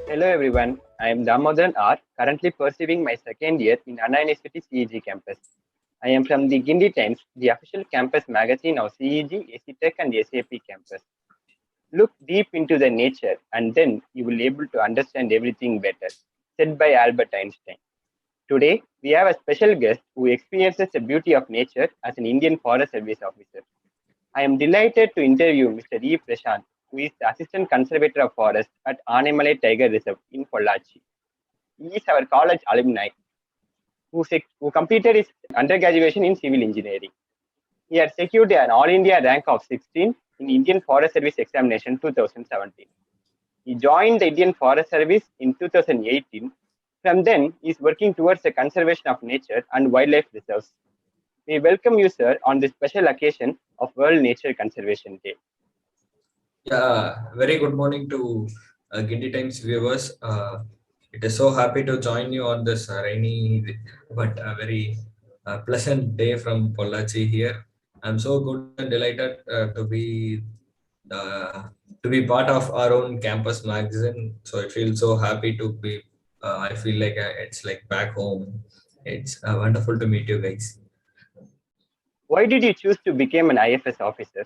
Hello everyone, I am Damodaran R, currently pursuing my second year in Anna University CEG campus. I am from the Guindy Times, the official campus magazine of CEG, AC Tech and SAP campus. Look deep into the nature and then you will be able to understand everything better, said by Albert Einstein. Today, we have a special guest who experiences the beauty of nature as an Indian Forest Service officer. I am delighted to interview Mr. E. Prasanth, who is the Assistant Conservator of Forests at Anamalai Tiger Reserve in Pollachi. He is our college alumni who completed his undergraduation in civil engineering. He had secured an All India rank of 16 in Indian Forest Service examination 2017. He joined the Indian Forest Service in 2018. From then, he is working towards the conservation of nature and wildlife reserves. We welcome you, sir, on this special occasion of World Nature Conservation Day. Yeah, very good morning to Guindy Times viewers. It is so happy to join you on this rainy but very pleasant day from Pollachi here. I'm so good and delighted to be part of our own campus magazine. So it feels so happy to be. I feel like it's like back home. It's wonderful to meet you guys. Why did you choose to become an IFS officer?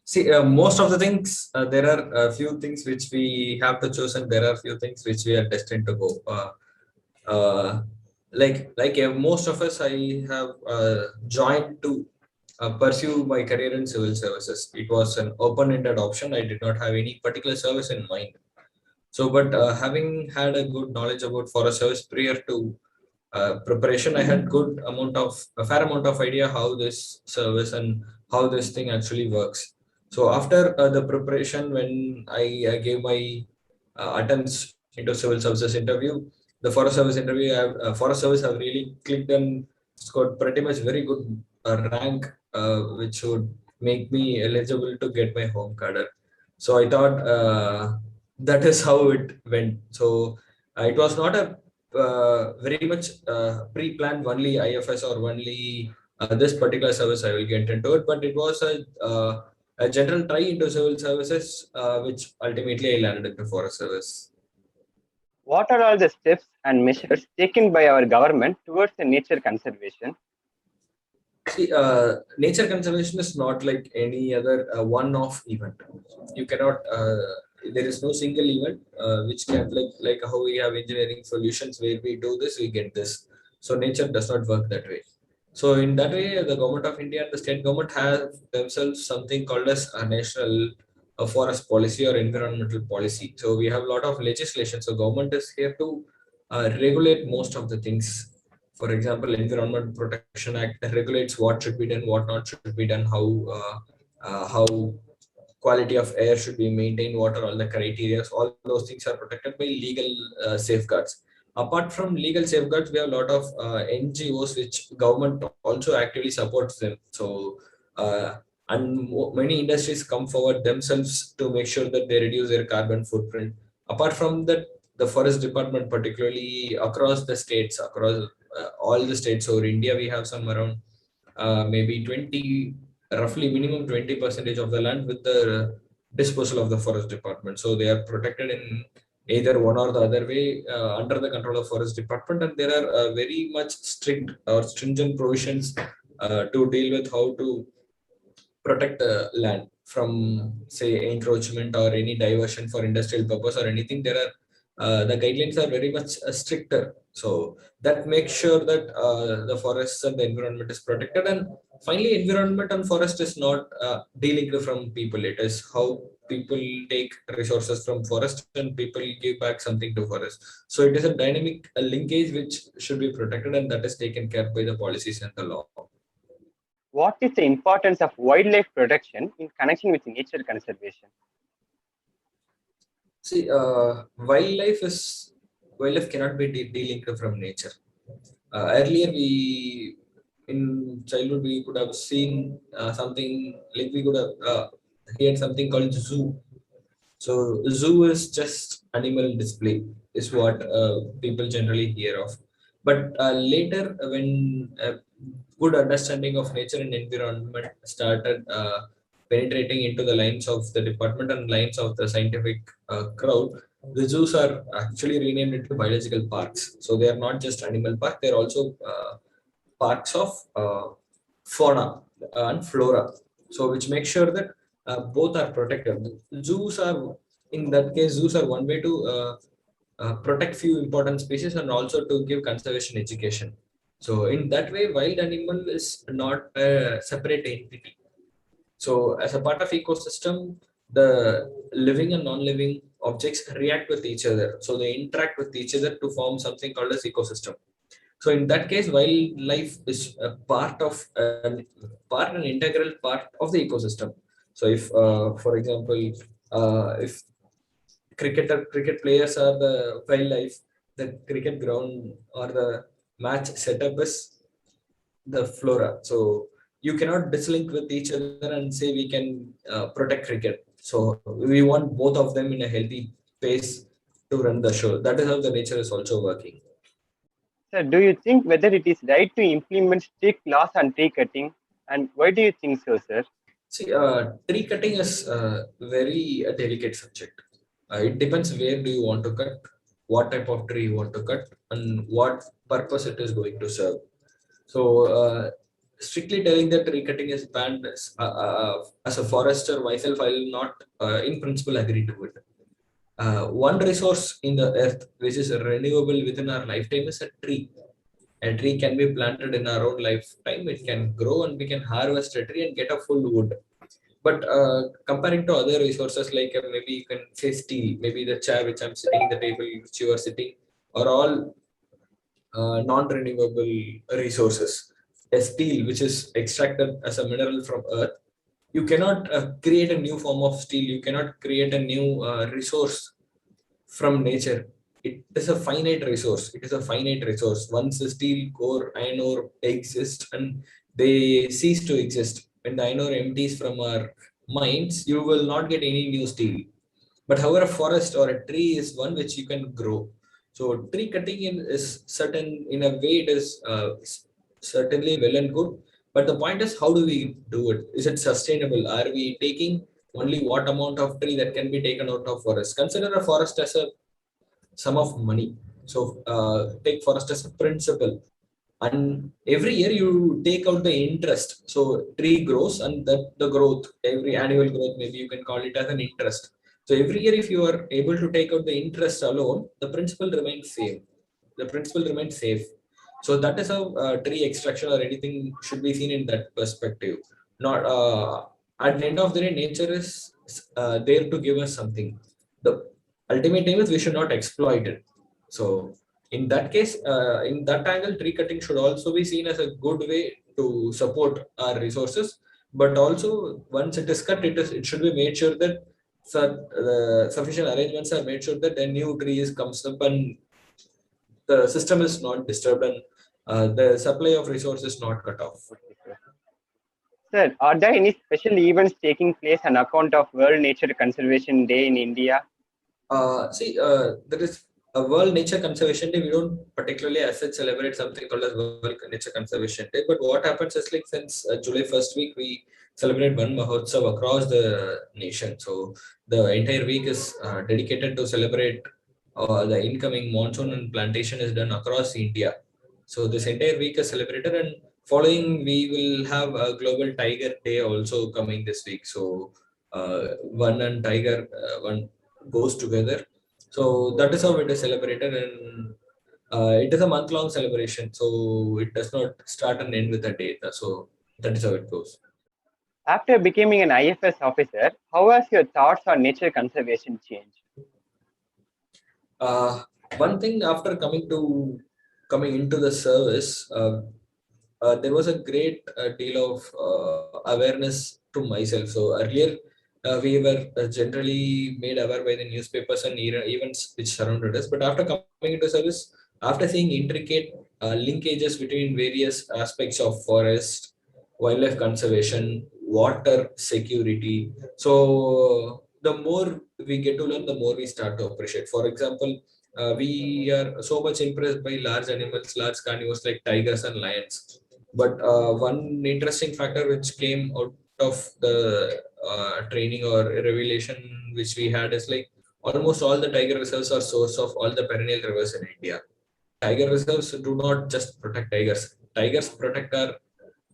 See, most of the things, there are a few things which we have to choose, and there are a few things which we are destined to go. Most of us, I have joined to pursue my career in civil services. It was an open-ended option. I did not have any particular service in mind. So, but having had a good knowledge about forest service prior to preparation, I had a fair amount of idea how this service and how this thing actually works. So after the preparation, when I gave my attempts into civil services interview, the forest service interview, forest service have really clicked and scored pretty much very good rank, which would make me eligible to get my home cadre. So I thought that is how it went. So it was not a very much pre-planned only IFS or only this particular service I will get into it, but it was a general try into civil services, which ultimately I landed into forest service. What are all the steps and measures taken by our government towards the nature conservation? See, nature conservation is not like any other one-off event. You cannot. There is no single event which can like how we have engineering solutions where we do this, we get this. So nature does not work that way. So in that way, the government of India and the state government have themselves something called as a national forest policy or environmental policy. So we have a lot of legislation. So government is here to regulate most of the things. For example, Environment Protection Act regulates what should be done, what not should be done, how quality of air should be maintained, what are all the criteria. All those things are protected by legal safeguards. Apart from legal safeguards, we have a lot of NGOs which government also actively supports them. So many industries come forward themselves to make sure that they reduce their carbon footprint. Apart from that, the forest department, particularly across the states, across all the states over India, we have some around maybe 20, roughly minimum 20% of the land with the disposal of the forest department. So they are protected in either one or the other way under the control of forest department, and there are very much strict or stringent provisions to deal with how to protect the land from say encroachment or any diversion for industrial purpose or anything. There are the guidelines are very much stricter, so that makes sure that the forests and the environment is protected. And finally, environment and forest is not delinked from people. It is how people take resources from forest and people give back something to forest. So it is a dynamic linkage which should be protected, and that is taken care by the policies and the law. What is the importance of wildlife protection in connection with nature conservation? See, wildlife cannot be delinked from nature. Earlier, we in childhood we could have seen something like we could have heard something called zoo. So zoo is just animal display is what people generally hear of. But later, when good understanding of nature and environment started penetrating into the lines of the department and lines of the scientific crowd, The zoos are actually renamed into biological parks. So they are not just animal park; they are also parks of fauna and flora. So which makes sure that both are protected. Zoos are, in that case, zoos are one way to protect few important species and also to give conservation education. So in that way, wild animal is not a separate entity. So as a part of ecosystem, the living and non-living objects react with each other. So they interact with each other to form something called as ecosystem. So in that case, wildlife is a part, an integral part of the ecosystem. So if, for example, if cricket players are the wildlife, the cricket ground or the match setup is the flora. So you cannot dislink with each other and say we can protect cricket. So we want both of them in a healthy pace to run the show. That is how the nature is also working. Sir, do you think whether it is right to implement strict laws on tree cutting, and why do you think so, sir? See, tree cutting is very a delicate subject. It depends where do you want to cut, what type of tree you want to cut, and what purpose it is going to serve. So, strictly telling that tree cutting is banned as a forester myself, I will not, in principle, agree to it. One resource in the earth which is renewable within our lifetime is a tree. A tree can be planted in our own lifetime, it can grow, and we can harvest a tree and get a full wood. But comparing to other resources, like maybe you can say steel, maybe the chair which I'm sitting, the table which you are sitting, are all non-renewable resources. A steel which is extracted as a mineral from earth, you cannot create a new form of steel. You cannot create a new resource from nature. It is a finite resource. It is a finite resource. Once the steel core, iron ore exist and they cease to exist, when the iron ore empties from our minds, you will not get any new steel. But however, a forest or a tree is one which you can grow. So tree cutting is certain, in a way it is certainly well and good. But the point is, how do we do it? Is it sustainable? Are we taking only what amount of tree that can be taken out of forest? Consider a forest as a sum of money. So take forest as a principle, and every year you take out the interest. So tree grows, and that the growth, every annual growth, maybe you can call it as an interest. So every year, if you are able to take out the interest alone, the principal remains same. The principal remains safe. So that is how tree extraction or anything should be seen in that perspective. Not at the end of the day, nature is there to give us something. The ultimate aim is we should not exploit it. So in that case, in that angle, tree cutting should also be seen as a good way to support our resources. But also, once it is cut, it should be made sure that sufficient arrangements are made sure that a new tree comes up and the system is not disturbed and the supply of resources not cut off. Okay, sir. Sir, are there any special events taking place on account of World Nature Conservation Day in India? There is a World Nature Conservation Day. We don't particularly as such celebrate something called as World Nature Conservation Day. But what happens is, like, since July 1st week, we celebrate one Mahotsav across the nation. So the entire week is dedicated to celebrate the incoming monsoon, and plantation is done across India. So this entire week is celebrated, and following we will have a Global Tiger Day also coming this week. So one and tiger, one goes together. So that is how it is celebrated, and it is a month-long celebration. So it does not start and end with a date. So that is how it goes. After becoming an IFS officer, how has your thoughts on nature conservation changed? One thing, after coming into the service, there was a great deal of awareness to myself. So earlier, we were generally made aware by the newspapers and events which surrounded us. But after coming into service, after seeing intricate linkages between various aspects of forest, wildlife conservation, water security, so the more we get to learn, the more we start to appreciate. For example, we are so much impressed by large animals, large carnivores like tigers and lions. But one interesting factor which came out of the training or revelation which we had is, like, almost all the tiger reserves are source of all the perennial rivers in India. Tiger reserves do not just protect tigers. Tigers protect our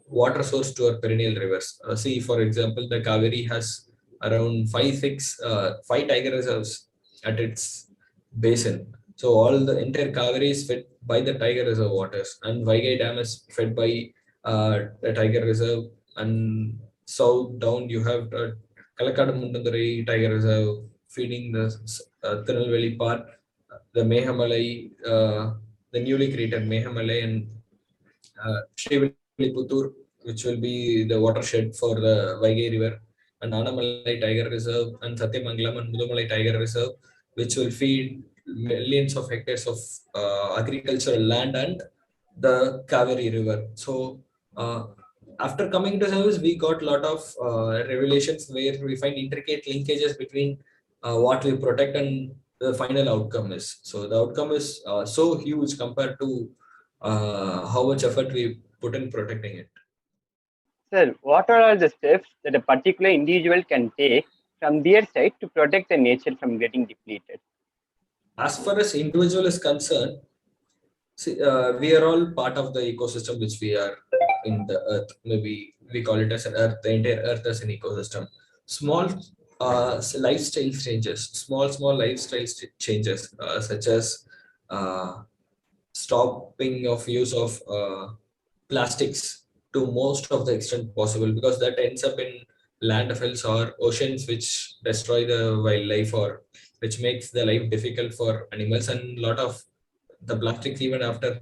water source to our perennial rivers. See, for example, the Kaveri has around five tiger reserves at its basin. So all the entire Kaveri is fed by the tiger reserve waters, and Vaigai Dam is fed by the tiger reserve. And south down you have Kalakadu Mundandurai Tiger Reserve feeding the Tirunelveli part, the Mehamalai, the newly created Mehamalai, and Srivilliputtur, which will be the watershed for the Vaigai River, and Anamalai Tiger Reserve, and Satyamangalam and Mudumalai Tiger Reserve, which will feed millions of hectares of agricultural land and the Kaveri River. So, after coming to service, we got a lot of revelations where we find intricate linkages between what we protect and the final outcome is. So, the outcome is so huge compared to how much effort we put in protecting it. Sir, what are all the steps that a particular individual can take from their side to protect the nature from getting depleted? As far as individual is concerned, see, we are all part of the ecosystem which we are in the earth. Maybe we call it as an earth, the entire earth as an ecosystem. Small lifestyle changes, small lifestyle changes, such as uh, stopping of use of plastics to most of the extent possible, because that ends up in landfills or oceans which destroy the wildlife or which makes the life difficult for animals. And a lot of the plastics, even after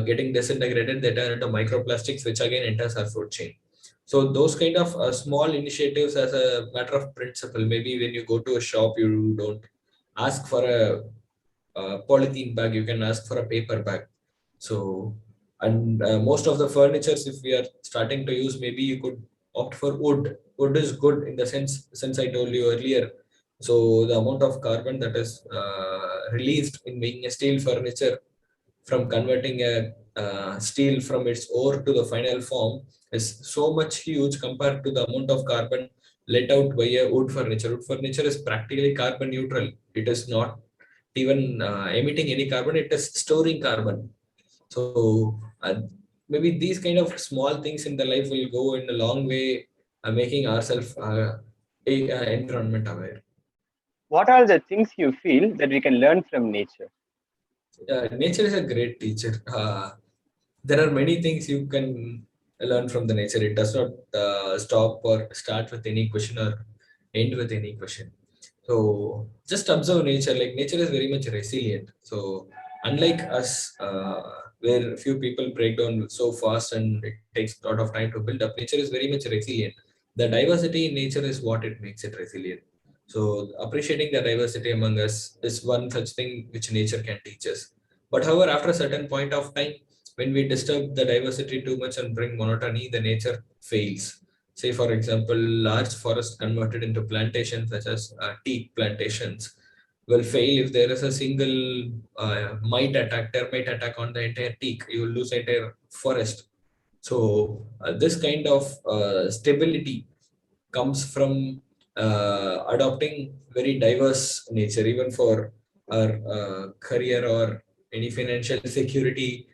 getting disintegrated, they turn into microplastics, which again enters our food chain. So those kind of small initiatives, as a matter of principle, maybe when you go to a shop, you don't ask for a polythene bag, you can ask for a paper bag. So, and most of the furnitures, if we are starting to use, maybe you could opt for wood. Wood is good in the sense, since I told you earlier. So the amount of carbon that is released in making a steel furniture from converting a steel from its ore to the final form is so much huge compared to the amount of carbon let out by a wood furniture. Wood furniture is practically carbon neutral. It is not even emitting any carbon, it is storing carbon. So maybe these kind of small things in the life will go in a long way, making ourselves environment aware. What are the things you feel that we can learn from nature? Nature is a great teacher. There are many things you can learn from the nature. It does not stop or start with any question or end with any question. So just observe nature. Like, nature is very much resilient. So unlike us, where few people break down so fast and it takes a lot of time to build up, nature is very much resilient. The diversity in nature is what it makes it resilient. So appreciating the diversity among us is one such thing which nature can teach us. But however, after a certain point of time, when we disturb the diversity too much and bring monotony, the nature fails. Say, for example, large forests converted into plantations, such as teak plantations, will fail if there is a single termite attack on the entire teak. You will lose the entire forest. So this kind of stability comes from adopting very diverse nature, even for our career or any financial security.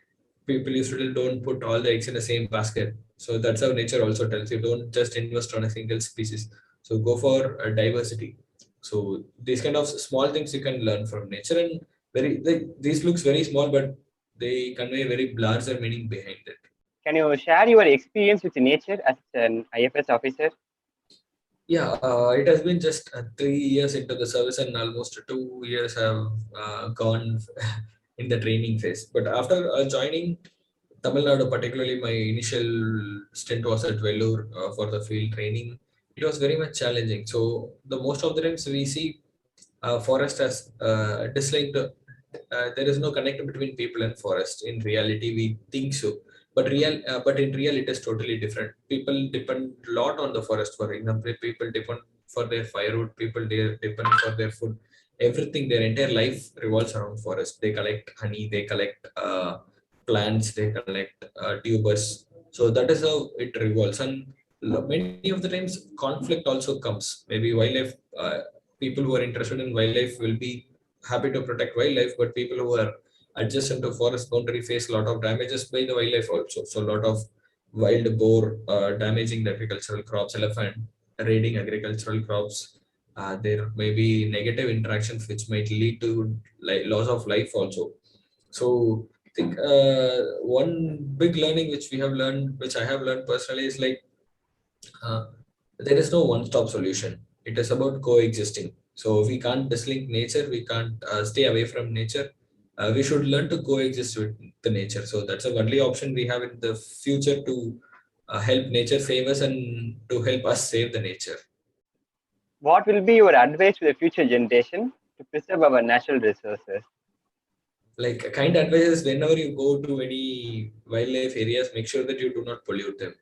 People usually don't put all the eggs in the same basket. So that's how nature also tells you, don't just invest on a single species. So go for a diversity. So these kind of small things you can learn from nature, and these looks very small, but they convey very larger meaning behind it. Can you share your experience with nature as an IFS officer? Yeah, it has been just 3 years into the service, and almost 2 years have gone in the training phase. But after joining Tamil Nadu, particularly my initial stint was at Vellore for the field training. It was very much challenging. So the most of the times we see forest as disliked. There is no connection between people and forest. In reality, we think so, but in real, it is totally different. People depend a lot on the forest. For example, people depend for their firewood. People depend for their food. Everything, their entire life revolves around forest. They collect honey. They collect plants. They collect tubers. So that is how it revolves. And many of the times, conflict also comes. Maybe wildlife. people who are interested in wildlife will be happy to protect wildlife, but people who are adjacent to forest boundary face a lot of damages by the wildlife also. So a lot of wild boar damaging the agricultural crops, elephant raiding agricultural crops. There may be negative interactions which might lead to loss of life also. So I think one big learning which we have learned, which I have learned personally, is like uh, there is no one-stop solution. It is about coexisting. So we can't dislink nature. We can't stay away from nature. We should learn to coexist with the nature. So that's the only option we have in the future to help nature save us and to help us save the nature. What will be your advice to the future generation to preserve our natural resources? Like a kind advice is, whenever you go to any wildlife areas, make sure that you do not pollute them.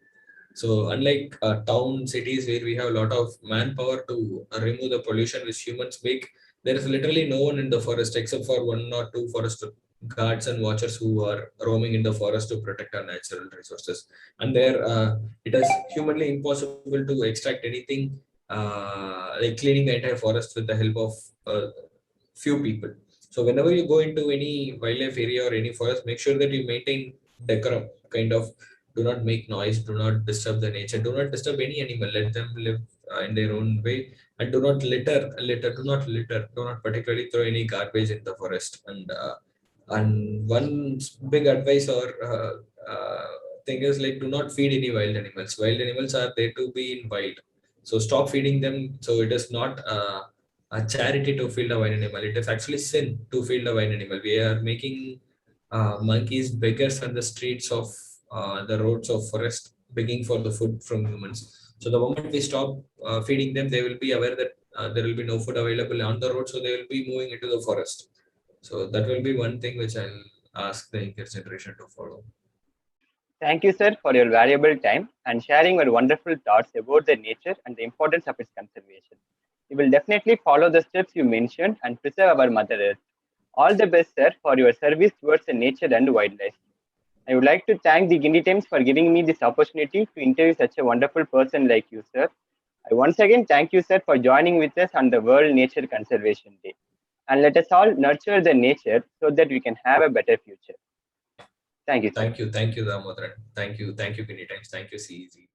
So unlike town cities where we have a lot of manpower to remove the pollution which humans make, there is literally no one in the forest except for one or two forest guards and watchers who are roaming in the forest to protect our natural resources. And there, it is humanly impossible to extract anything like cleaning the entire forest with the help of few people. So whenever you go into any wildlife area or any forest, make sure that you maintain decorum, kind of do not make noise, do not disturb the nature, do not disturb any animal, let them live in their own way, and do not litter, do not particularly throw any garbage in the forest. And one big advice or thing is like, do not feed any wild animals. Wild animals are there to be in wild, so stop feeding them. So it is not a charity to feed a wild animal. It is actually sin to feed a wild animal. We are making monkeys beggars on the streets of the roads of forest, begging for the food from humans. So the moment we stop feeding them, they will be aware that there will be no food available on the road, so they will be moving into the forest. So that will be one thing which I'll ask the younger generation to follow. Thank you, sir, for your valuable time and sharing your wonderful thoughts about the nature and the importance of its conservation. We will definitely follow the steps you mentioned and preserve our Mother Earth. All the best, sir, for your service towards the nature and wildlife. I would like to thank the Guindy Times for giving me this opportunity to interview such a wonderful person like you, sir. I once again thank you, sir, for joining with us on the World Nature Conservation Day. And let us all nurture the nature so that we can have a better future. Thank you, sir. Thank you, Damodar. Thank you, Guinea Times. Thank you, CEG.